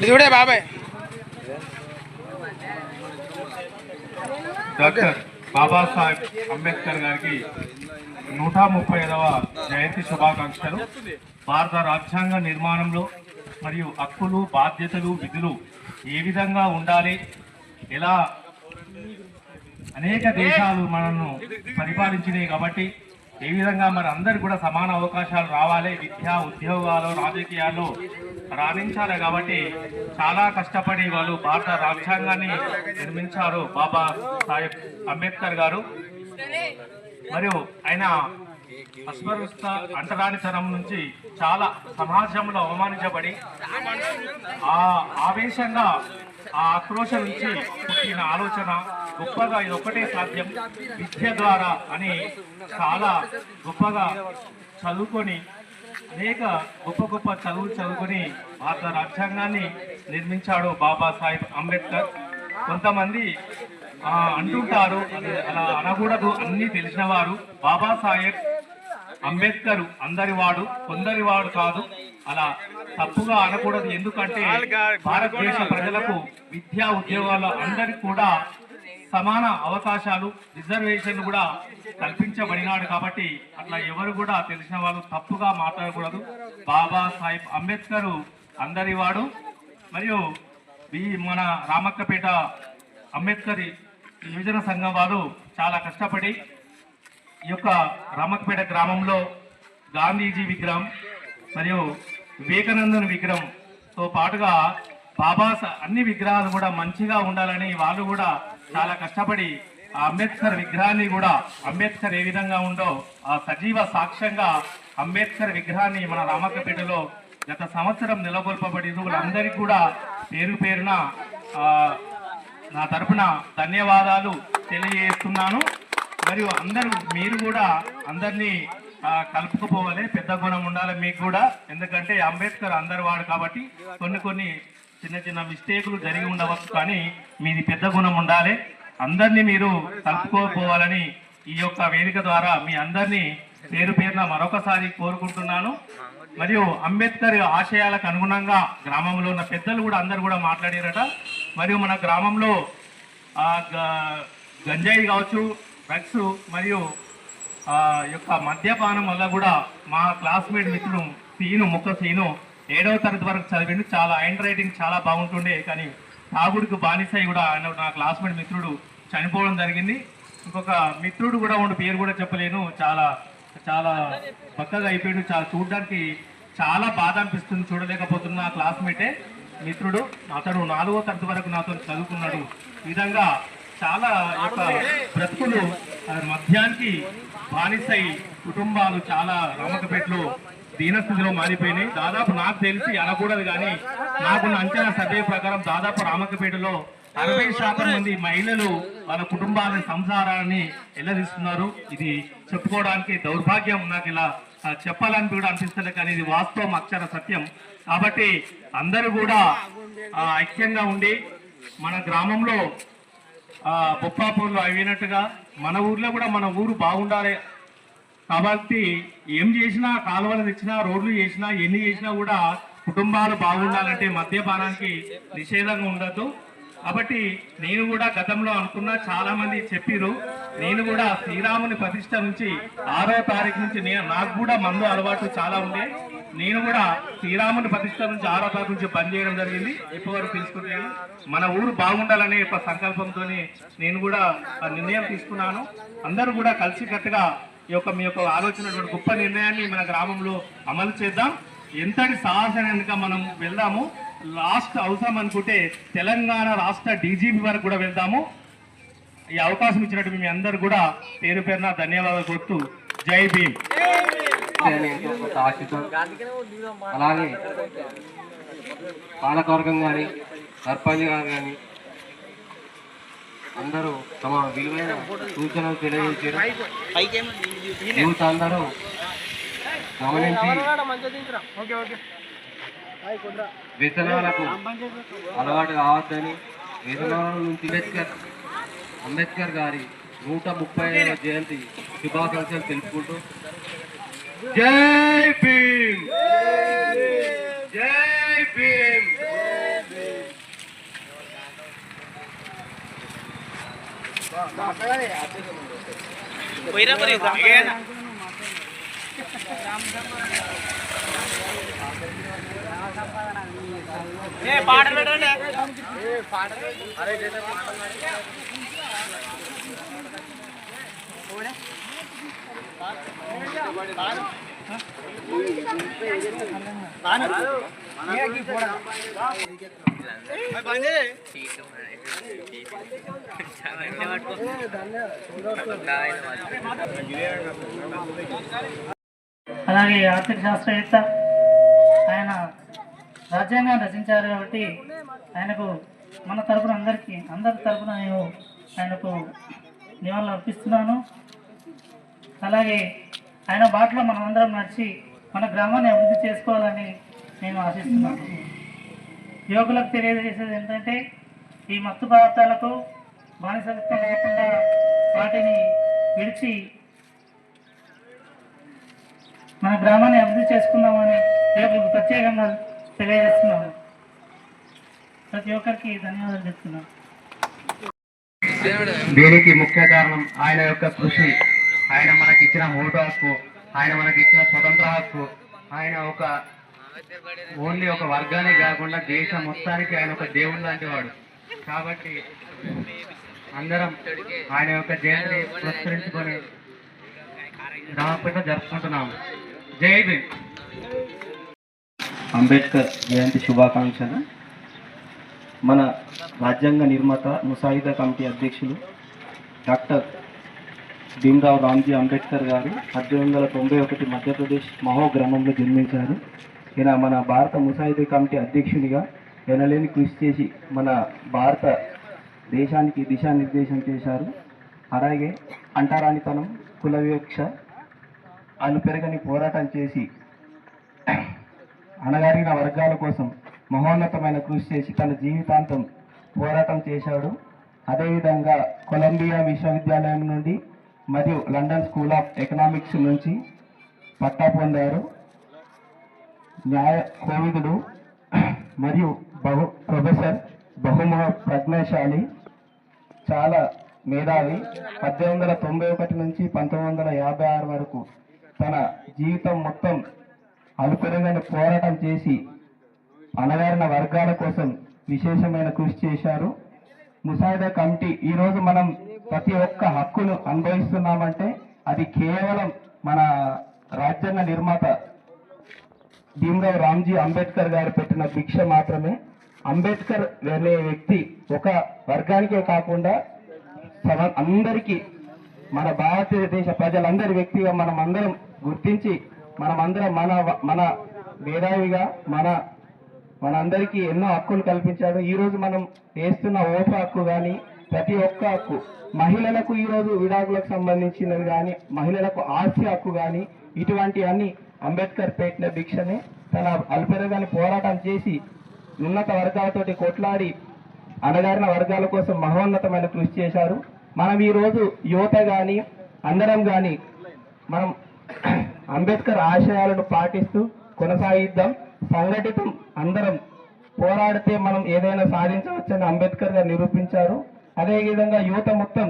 చూడే బాబాయ్ డాక్టర్ బాబాసాహెబ్ అంబేద్కర్ గారికి 135వ జయంతి శుభాకాంక్షలు. భారత రాజ్యాంగ నిర్మాణంలో మరియు హక్కులు, బాధ్యతలు, విధులు ఏ విధంగా ఉండాలి, ఎలా అనేక దేశాలు మనల్ని పరిపాలించినాయి కాబట్టి ఏ విధంగా మరి అందరు కూడా సమాన అవకాశాలు రావాలి, విద్య, ఉద్యోగాలు, రాజకీయాల్లో రాణించాలి కాబట్టి చాలా కష్టపడి వాళ్ళు భారత రాజ్యాంగాన్ని నిర్మించారు బాబా సాహెబ్ అంబేద్కర్ గారు. మరియు ఆయన అస్పృశ్యత, అంటరానితనం నుంచి చాలా సమాజంలో అవమానించబడి ఆ ఆవేశంగా, ఆ ఆక్రోశం నుంచి పుట్టిన ఆలోచన గొప్పగా ఇది ఒక్కటే సాధ్యం విద్య ద్వారా అని చాలా గొప్పగా చదువుకొని అనేక గొప్ప గొప్ప చదువుకొని భారత రాజ్యాంగాన్ని నిర్మించాడు బాబాసాహెబ్ అంబేద్కర్. కొంతమంది అంటుంటారు, అలా అనకూడదు, అన్నీ తెలిసిన వారు. బాబాసాహెబ్ అంబేద్కర్ అందరివాడు, కొందరివాడు కాదు, అలా తప్పుగా అనకూడదు. ఎందుకంటే భారతదేశ ప్రజలకు విద్యా ఉద్యోగాల్లో అందరికి కూడా సమాన అవకాశాలు, రిజర్వేషన్లు కూడా కల్పించబడినాడు కాబట్టి అట్లా ఎవరు కూడా తెలిసిన వాళ్ళు తప్పుగా మాట్లాడకూడదు. బాబాసాహెబ్ అంబేద్కర్ అందరివాడు. మరియు మన రామక్కపేట అంబేద్కర్ యువజన సంఘం వారు చాలా కష్టపడి ఈ యొక్క రామక్కపేట గ్రామంలో గాంధీజీ విగ్రహం మరియు వివేకానందుని విగ్రహంతో పాటుగా అన్ని విగ్రహాలు కూడా మంచిగా ఉండాలని వాళ్ళు కూడా చాలా కష్టపడి ఆ అంబేద్కర్ విగ్రహాన్ని కూడా, అంబేద్కర్ ఏ విధంగా ఉందో ఆ సజీవ సాక్ష్యంగా అంబేద్కర్ విగ్రహాన్ని మన రామక్కపేటలో గత సంవత్సరం నెలకొల్పబడి అందరికీ కూడా పేరు పేరున నా తరఫున ధన్యవాదాలు తెలియజేస్తున్నాను. మరియు మీరు కూడా అందరినీ కలుపుకుపోవాలి, పెద్ద గుణం ఉండాలి మీకు కూడా. ఎందుకంటే అంబేద్కర్ అందరు వాడు కాబట్టి కొన్ని చిన్న చిన్న మిస్టేకులు జరిగి ఉండవచ్చు, కానీ మీది పెద్ద గుణం ఉండాలి. అందరినీ మీరు కలుపుకోపోవాలని ఈ యొక్క వేదిక ద్వారా మీ అందరినీ పేరు పేరున మరొకసారి కోరుకుంటున్నాను. మరియు అంబేద్కర్ ఆశయాలకు అనుగుణంగా గ్రామంలో ఉన్న పెద్దలు కూడా అందరు కూడా మాట్లాడారట. మరియు మన గ్రామంలో గంజాయి కావచ్చు, డ్రగ్స్ మరియు యొక్క మద్యపానం వల్ల కూడా మా క్లాస్మేట్ మిత్రుడు సీను 7వ తరగతి వరకు చదివిండు. చాలా హ్యాండ్ రైటింగ్ చాలా బాగుంటుండే, కానీ తాగుడికి బానిసై కూడా నా క్లాస్మేట్ మిత్రుడు చనిపోవడం జరిగింది. ఇంకొక మిత్రుడు కూడా ఉండి, పేరు కూడా చెప్పలేను, చాలా చాలా పక్కగా అయిపోయాడు. చాలా చూడడానికి చాలా బాధ అనిపిస్తుంది, చూడలేకపోతున్న క్లాస్మేటే మిత్రుడు. అతడు 4వ తరగతి వరకు నాతో చదువుకున్నాడు. ఈ విధంగా చాలా యొక్క బ్రతుకులు మద్యానికి బానిసై కుటుంబాలు చాలా రామక్కపేటలో దీనస్థితిలో మారిపోయినాయి. దాదాపు నాకు తెలిసి అనకూడదు, కానీ నాకున్న అంచనా సర్వే ప్రకారం దాదాపు రామక్కపేటలో 60% మంది మహిళలు వాళ్ళ కుటుంబాల సంసారాన్ని ఎల్లదీస్తున్నారు. ఇది చెప్పుకోవడానికి దౌర్భాగ్యం, నాకు ఇలా చెప్పాలని కూడా అనిపిస్తుంది, కానీ ఇది వాస్తవం, అక్షర సత్యం. కాబట్టి అందరూ కూడా ఐక్యంగా ఉండి మన గ్రామంలో బొప్పాపూర్లో అయినట్టుగా మన ఊర్లో కూడా మన ఊరు బాగుండాలి. కాబట్టి ఏం చేసినా, కాలువలు తెచ్చినా, రోడ్లు చేసినా, ఎన్ని చేసినా కూడా కుటుంబాలు బాగుండాలంటే మద్యపానానికి నిషేధంగా ఉండద్దు. కాబట్టి నేను కూడా గతంలో అనుకున్నా, చాలా మంది చెప్పిరు, నేను కూడా శ్రీరాముని ప్రతిష్ట నుంచి 6వ తారీఖు నుంచి నాకు కూడా మందు అలవాటు చాలా ఉండే. నేను కూడా శ్రీరాముని ప్రతిష్ట నుంచి 6వ తారీఖు నుంచి బంద్ చేయడం జరిగింది. ఎప్పటివరకు తీసుకుంటాను, మన ఊరు బాగుండాలనే ఒక సంకల్పంతో నేను కూడా నిర్ణయం తీసుకున్నాను. అందరూ కూడా కలిసికట్టుగా మీ యొక్క ఆలోచన గొప్ప నిర్ణయాన్ని మన గ్రామంలో అమలు చేద్దాం. ఎంతటి సాహసంగా మనం వెళ్దాము. లాస్ట్ అవసరం అనుకుంటే తెలంగాణ రాష్ట్ర డీజీపీ వరకు కూడా వెళ్దాము. ఈ అవకాశం ఇచ్చినట్టు మీ అందరు కూడా పేరు పేరున ధన్యవాదాలు కోరుతూ జై భీమ్. అలాగే పాలకవర్గం కానీ సర్పంచ్ గారు కానీ అందరూ తమ విలువైన సూచనలు తెలియజేశారు. యూత్ అందరూ గమనించి వ్యసనాలకు అలవాటు కావద్దని, వ్యసనాల నుంచి అంబేద్కర్ గారి 130వ జయంతి శుభాకాంక్షలు తెలుపుకుంటూ జై భీమ్, జై భీమ్. అలాగే ఆర్థిక శాస్త్రవేత్త ఆయన రాజ్యాంగాన్ని రచించారు కాబట్టి ఆయనకు మన తరపున అందరి తరపున నేను ఆయనకు నివాళులు అర్పిస్తున్నాను. అలాగే ఆయన బాటలో మనం అందరం నడిచి మన గ్రామాన్ని అభివృద్ధి చేసుకోవాలని నేను ఆశిస్తున్నాను. యువకులకు తెలియజేసేది ఏంటంటే ఈ మత్తు పదార్థాలకు బానిసత్వం లేకుండా వాటిని విడిచి మన గ్రామాన్ని అభివృద్ధి చేసుకుందామని యువకులకు ప్రత్యేకంగా తెలియజేస్తున్నాను. ప్రతి ఒక్కరికి ధన్యవాదాలు చెప్తున్నాను. దీనికి ముఖ్య కారణం ఆయన యొక్క కృషి. ఆయన మనకి ఇచ్చిన ఓటు హక్కు, ఆయన మనకి ఇచ్చిన స్వతంత్ర హక్కు. ఆయన ఓన్లీ ఒక వర్గానే కాకుండా దేశం మొత్తానికి ఆయన ఒక దేవుడు లాంటి వాడు. కాబట్టి అందరం ఆయన యొక్క జయంతిని పురస్కరించుకొని గ్రామపేట జరుపుకుంటున్నాము. జై భీమ్. అంబేద్కర్ జయంతి శుభాకాంక్షలు. మన రాజ్యాంగ నిర్మాత ముసాయిదా కమిటీ అధ్యక్షులు డాక్టర్ భీమ్రావ్ రామ్జీ అంబేద్కర్ గారు 1891 మధ్యప్రదేశ్ మహో గ్రామంలో జన్మించారు. ఈయన మన భారత ముసాయిదా కమిటీ అధ్యక్షునిగా ఎనలేని కృషి చేసి మన భారత దేశానికి దిశానిర్దేశం చేశారు. అలాగే అంటరానితనం, కుల వివక్ష పెరగని పోరాటం చేసి అణగారిన వర్గాల కోసం మహోన్నతమైన కృషి చేసి తన జీవితాంతం పోరాటం చేశాడు. అదేవిధంగా కొలంబియా విశ్వవిద్యాలయం నుండి మరియు లండన్ స్కూల్ ఆఫ్ ఎకనామిక్స్ నుంచి పట్టా పొందారు. న్యాయ కోవిదుడు మరియు ప్రొఫెసర్, బహుముఖ ప్రజ్ఞాశాలి, చాలా మేధావి. 1891 నుంచి 1956 వరకు తన జీవితం మొత్తం అలుపెరగని పోరాటం చేసి అణగారిన వర్గాల కోసం విశేషమైన కృషి చేశారు. ముసాయిదా కమిటీ ఈరోజు మనం ప్రతి ఒక్క హక్కును అనుభవిస్తున్నామంటే అది కేవలం మన రాజ్యాంగ నిర్మాత భీమ్రావ్ రామ్జీ అంబేద్కర్ గారు పెట్టిన భిక్ష మాత్రమే. అంబేద్కర్ అనే వ్యక్తి ఒక వర్గానికే కాకుండా అందరికీ, మన భారతదేశ ప్రజలందరి వ్యక్తిగా మనం అందరం గుర్తించి మనమందరం మన మేధావిగా మనందరికీ ఎన్నో హక్కులు కల్పించాడు. ఈరోజు మనం వేస్తున్న ఓటు హక్కు కానీ ప్రతి ఒక్క హక్కు, మహిళలకు ఈరోజు విడాకులకు సంబంధించినవి కానీ, మహిళలకు ఆస్తి హక్కు కానీ, ఇటువంటి అన్ని అంబేద్కర్ పెట్టిన భిక్షనే. తన అల్పెరగాని పోరాటం చేసి ఉన్నత వర్గాలతోటి కొట్లాడి అణగారిన వర్గాల కోసం మహోన్నతమైన కృషి చేశారు. మనం ఈరోజు యువత కానీ అందరం కానీ మనం అంబేద్కర్ ఆశయాలను పాటిస్తూ కొనసాగిద్దాం, సంఘటితం, అందరం పోరాడితే మనం ఏదైనా సాధించవచ్చని అంబేద్కర్ గారు నిరూపించారు. అదేవిధంగా యువత మొత్తం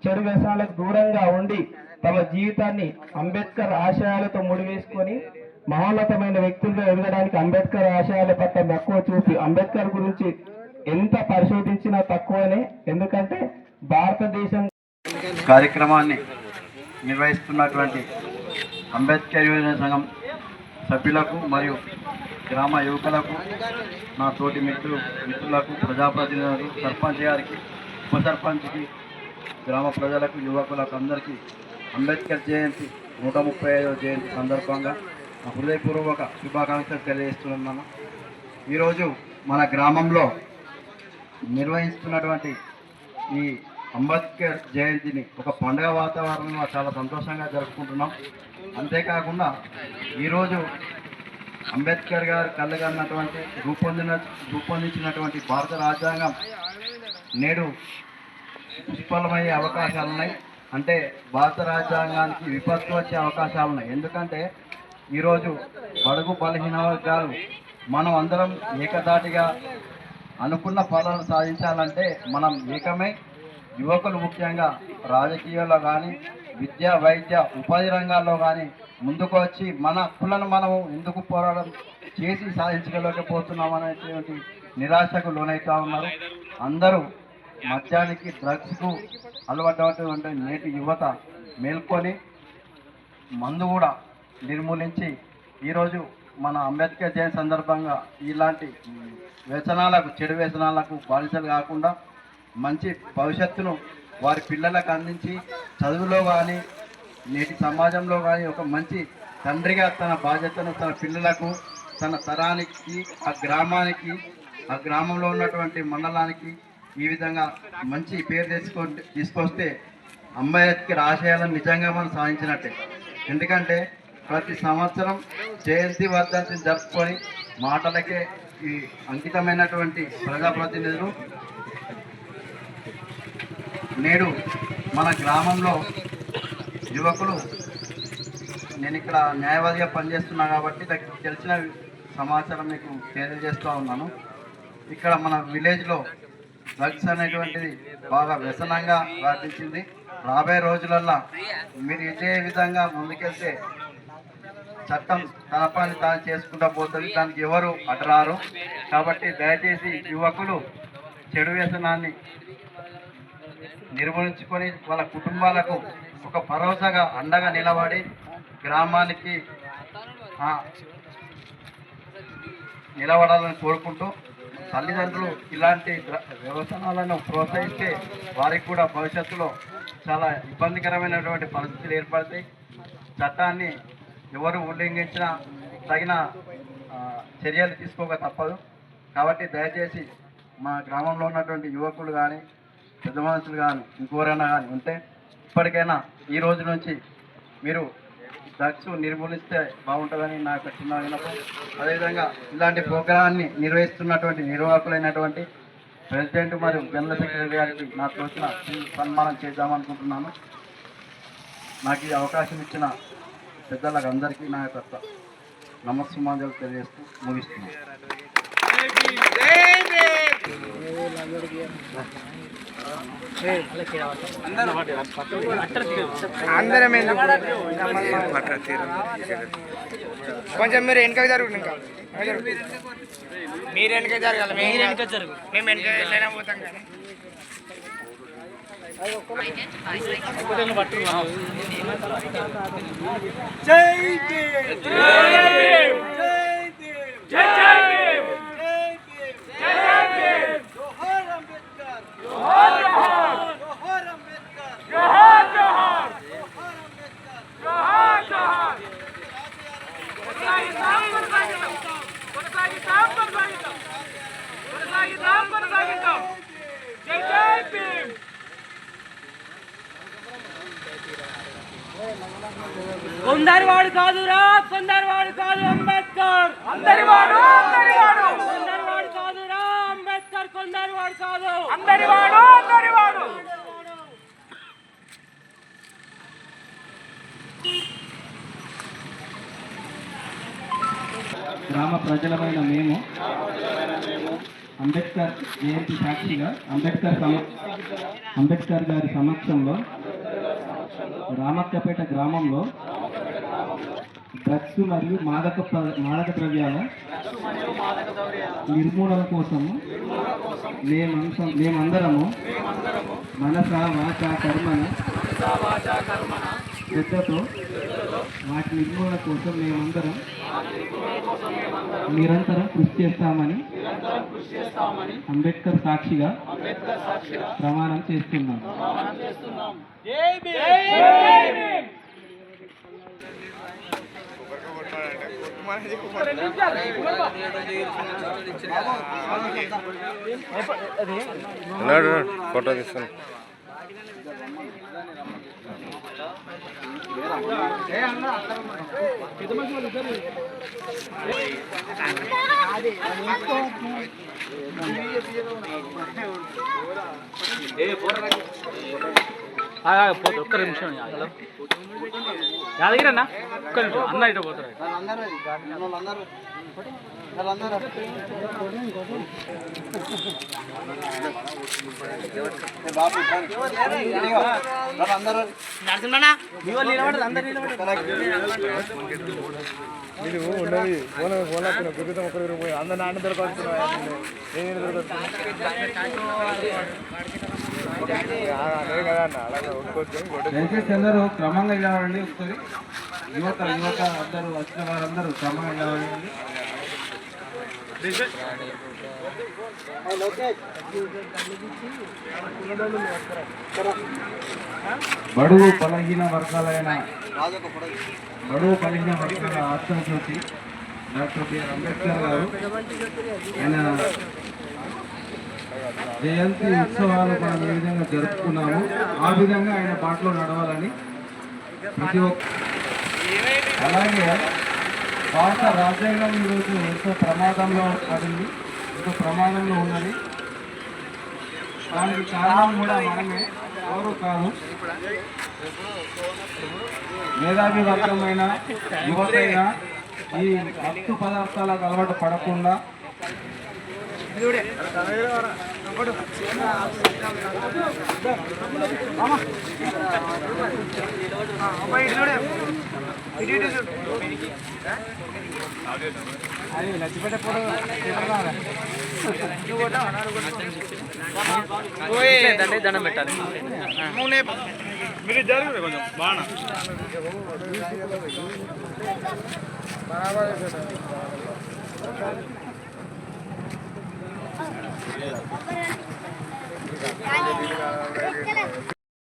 చెడు వ్యసనాలకు దూరంగా ఉండి తమ జీవితాన్ని అంబేద్కర్ ఆశయాలతో ముడివేసుకొని మహోన్నతమైన వ్యక్తుల్లో ఎదగడానికి అంబేద్కర్ ఆశయాల పట్ల మక్కువ చూపి అంబేద్కర్ గురించి ఎంత పరిశోధించినా తక్కువనే. ఎందుకంటే భారతదేశం కార్యక్రమాన్ని నిర్వహిస్తున్నటువంటి అంబేద్కర్ యువజన సంఘం సభ్యులకు మరియు గ్రామ యువకులకు, నా తోటి మిత్రులకు, ప్రజాప్రతినిధులకు, సర్పంచ్ గారికి, ఉప సర్పంచ్కి, గ్రామ ప్రజలకు, యువకులకు అందరికీ అంబేద్కర్ జయంతి 135వ జయంతి సందర్భంగా హృదయపూర్వక శుభాకాంక్షలు తెలియజేస్తున్నాను. ఈరోజు మన గ్రామంలో నిర్వహిస్తున్నటువంటి ఈ అంబేద్కర్ జయంతిని ఒక పండుగ వాతావరణంలో చాలా సంతోషంగా జరుపుకుంటున్నాం. అంతేకాకుండా ఈరోజు అంబేద్కర్ గారు కళ్ళగన్నటువంటి రూపొందించినటువంటి భారత రాజ్యాంగం నేడు నిష్ఫలమయ్యే అవకాశాలు ఉన్నాయి. అంటే భారత రాజ్యాంగానికి విపత్తు వచ్చే అవకాశాలు ఉన్నాయి. ఎందుకంటే ఈరోజు బడుగు బలహీన వర్గాలు మనం అందరం ఏకదాటిగా అనుకున్న ఫలాలను సాధించాలంటే మనం ఏకమై యువకులు ముఖ్యంగా రాజకీయాల్లో కానీ విద్య వైద్య ఉపాధి రంగాల్లో కానీ ముందుకు వచ్చి మన హక్కులను మనము ఎందుకు పోరాటం చేసి సాధించగలేకపోతున్నాం అనేటువంటి నిరాశకు లోనైతా ఉన్నారు. అందరూ మద్యానికి డ్రగ్స్కు అలవాటటువంటి నేటి యువత మేల్కొని మందు కూడా నిర్మూలించి ఈరోజు మన అంబేద్కర్ జయంతి సందర్భంగా ఇలాంటి వ్యసనాలకు చెడు వ్యసనాలకు బానిసలు కాకుండా మంచి భవిష్యత్తును వారి పిల్లలకు అందించి చదువులో కానీ నేటి సమాజంలో కానీ ఒక మంచి తండ్రిగా తన బాధ్యతను తన పిల్లలకు తన తరానికి ఆ గ్రామానికి ఆ గ్రామంలో ఉన్నటువంటి మండలానికి ఈ విధంగా మంచి పేరు తీసుకొస్తే అంబేద్కర్ ఆశయాలను నిజంగా మనం సాధించినట్టే. ఎందుకంటే ప్రతి సంవత్సరం జయంతి వర్ధంతిని జరుపుకొని మాటలకే ఈ అంకితమైనటువంటి ప్రజాప్రతినిధులు నేడు మన గ్రామంలో యువకులు, నేను ఇక్కడ న్యాయవాదిగా పనిచేస్తున్నా కాబట్టి తెలిసిన సమాచారం మీకు తెలియజేస్తూ ఉన్నాను. ఇక్కడ మన విలేజ్లో డ్రగ్స్ అనేటువంటిది బాగా వ్యసనంగా వ్యాపించింది. రాబోయే రోజులల్లో మీరు ఇదే విధంగా ముందుకెళ్తే చట్టం తన పని తాను చేసుకుంటూ పోతుంది, దానికి ఎవరు అడ్రారు. కాబట్టి దయచేసి యువకులు చెడు వ్యసనాన్ని నిర్వహించుకొని వాళ్ళ కుటుంబాలకు ఒక భరోసాగా అండగా నిలబడి గ్రామానికి నిలబడాలని కోరుకుంటూ తల్లిదండ్రులు ఇలాంటి వ్యవసాయాలను ప్రోత్సహిస్తే వారికి కూడా భవిష్యత్తులో చాలా ఇబ్బందికరమైనటువంటి పరిస్థితులు ఏర్పడతాయి. చట్టాన్ని ఎవరు ఉల్లంఘించినా తగిన చర్యలు తీసుకోక తప్పదు. కాబట్టి దయచేసి మా గ్రామంలో ఉన్నటువంటి యువకులు కానీ పెద్ద మనుషులు కానీ ఇంకోరైనా కానీ ఉంటే ఇప్పటికైనా ఈ రోజు నుంచి మీరు డ్రగ్స్ నిర్మూలిస్తే బాగుంటుందని నాకు చిన్న విన్నపం. అదేవిధంగా ఇలాంటి ప్రోగ్రాన్ని నిర్వహిస్తున్నటువంటి నిర్వాహకులైనటువంటి ప్రెసిడెంట్ మరియు జనరల్ సెక్రటరీ గారికి నా తోచిన సన్మానం చేద్దామనుకుంటున్నాను. నాకు ఈ అవకాశం ఇచ్చిన పెద్దలకు అందరికీ నా యొక్క నమస్సుమాంజలు తెలియజేస్తూ ముగిస్తున్నాను. కొంచెం మీరు వెనక జరుగుతుంది, ఇంకా మీరు వెనక జరగాలి, మీరు వెనక జరుగు, మేము వెనక వెళ్ళైనా పోతాం కానీ. జై భీమ్, జై భీమ్, జై భీమ్, జై భీమ్, జోహార్ అంబేద్కర్, జోహార్ జోహార్, జోహార్ అంబేద్కర్, జోహార్ జోహార్, జోహార్ అంబేద్కర్, జోహార్ జోహార్. కొనసాగిద్దాం కొనసాగిద్దాం కొనసాగిద్దాం కొనసాగిద్దాం కొనసాగిద్దాం కొనసాగిద్దాం. జై జై భీమ్. కొందరివాడు కాదురా, కొందరివాడు కాదు అంబేద్కర్, అందరివాడు అందరివాడు, కొందరివాడు కాదురా అంబేద్కర్, కొందరివాడు కాదు అందరివాడు అందరివాడు. గ్రామ ప్రజలమైన మేము అంబేద్కర్ జయంతి సాక్షిగా అంబేద్కర్ గారి సమక్షంలో రామక్కపేట గ్రామంలో డ్రగ్స్ మరియు మాదక ద్రవ్యాల నిర్మూలన కోసము మేమందరము మనస వాచ కర్మన శ్రద్ధతో వాటి నిర్మూలన కోసం మేమందరం నిరంతరం కృషి చేస్తామని అంబేద్కర్ సాక్షిగా ప్రమాణం చేస్తున్నాం. జై భీమ్. ఫోటో తీస్తాను. ఒక్క నిమిషం యాదగిరన్నా ఒక్క నిమిషం అన్న ఇటు పోతారు. మీరు ఉన్నది ఫోన్ గుర్తుతాం ఒకరు పోయి అందరు నాన్న దొరకొస్తున్నాయి నేను అదే కదా అన్న అలాగే ఒప్పుకోవచ్చు. దయచేసి అందరూ క్రమంగా నిలబడండి. ఒకసారి యువత అందరూ వచ్చిన వారందరూ క్రమంగా నిలబడండి. బడుగు బలహీన వర్గాల ఆత్మజ్యోతి డాక్టర్ బిఆర్ అంబేద్కర్ గారు ఆయన జయంతి ఉత్సవాలు మనం ఏ విధంగా జరుపుకున్నాము ఆ విధంగా ఆయన బాటలో నడవాలని ప్రతి ఒక్క అలాగే భారత రాజ్యాంగం ఈరోజు ఎంతో ప్రమాదంలో పడింది, ఎంతో ప్రమాదంలో ఉన్నది. దానికి కారణం కూడా మనమే, ఎవరు కాదు. మేధావి వర్గమైన యువతైన ఈ మత్తు పదార్థాలకు అలవాటు పడకుండా దండం పెట్టాలి. మీరు జరిగింది కొంచెం బాగా